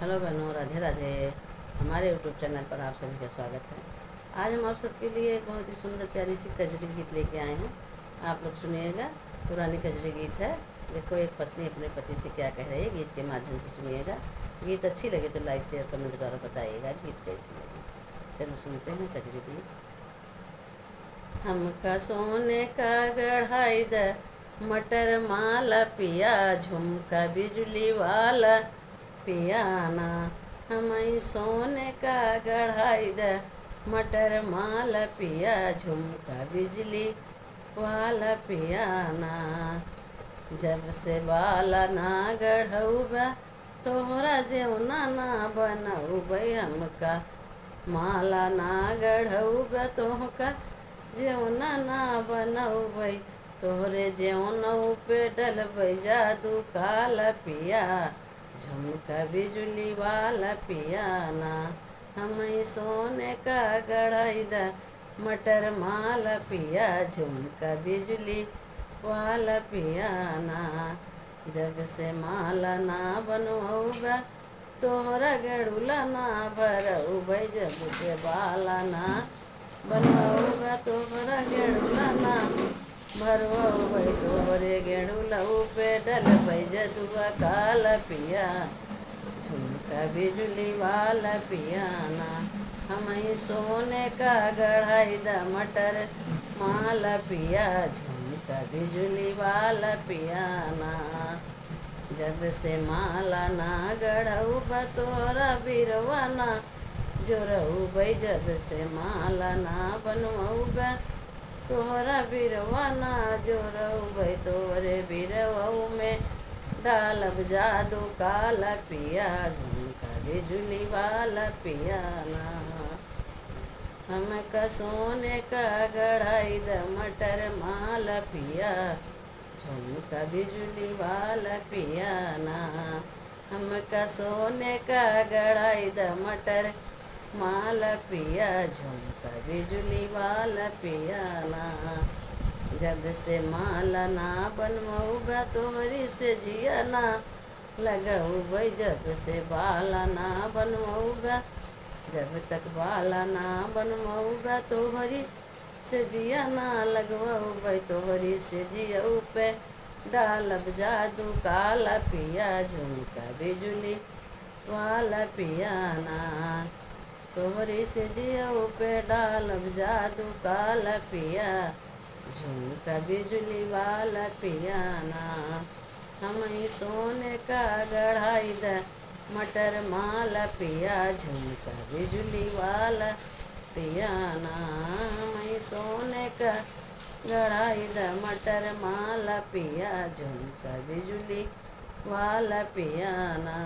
Hello बहनों, राधे राधे। हमारे YouTube channel पर आप सभी का स्वागत है। आज हम आप सबके लिए एक बहुत ही सुंदर प्यारी सी कजरी गीत लेके आए हैं। आप लोग सुनिएगा। पुरानी कजरी गीत है। देखो, एक पत्नी अपने पति से क्या कह रही है, गीत के माध्यम से सुनिएगा। गीत अच्छी लगे तो लाइक शेयर कमेंट द्वारा बताइएगा गीत कैसी लगी। चलो सुनते हैं कजरी गीत। हमका सोने का गढ़ाई द मटर माला पिया, झुमका बिजली वाला पियाना। हमें सोने का गढ़ाई द मटर माला पिया, झुमका बिजली वाला पियाना। जब से बाला ना गढ़ौबा, तोहरा जेवना ना बनौबै हमका। माला ना गढ़ौबा तोहका जेवना ना बनौबै, तोहरे जेवनऊ पे डलबै जादू काला पिया, झुमका बिजली वाला पियाना। हमें सोने का गढ़ाई द मटर माला पिया, झुमका बिजली वाला पियाना। जब से माला ना बनौबा, तोहरा गड़ुला ना भरौबै, जब से बाला ना बनौबा तोहरा गड़ुला ना भरौबै, तोहरे गड़ुलऊ पे डलबै जदुआ काला पिया, झुमका बिजली वाला पियाना। हमें सोने का गढ़ाई द मटर माला पिया, झुमका बिजली वाला पियाना। जब से माला ना गढ़ौबा, तोरा बिरवा ना जोरौबै, जब से माला ना बनौबा, तोहरा बिरवा ना जोरौबै, तोरे बिरवऊ में डालब जादू काला पिया, झुमका बिजली वाला पियाना। हमका सोने का गढ़ाई द मटर माला पिया, झुमका बिजली वाला पियाना। हमका सोने का गढ़ाई द मटर माला पिया, झुमका बिजली वाला पियाना। जब से माला ना बनौबा, तोहरी से जिया ना लगौबै, जब से बाला ना बनौबा, जब तक बाला ना बनौबा, तोहरी से जिया ना लगवौबै, तोहरी से जियऊ पे डालब जादू काला पिया, झुमका बिजली वाला पियाना। तोहरी से जियऊ पे डालब जादू काला पिया, झुमका बिजली वाला पियाना। हमें सोने का गढ़ाई द मटर माला पिया, झुमका बिजली वाला पियाना। हमें सोने का गढ़ाई द मटर माला पिया, झुमका बिजली वाला पियाना।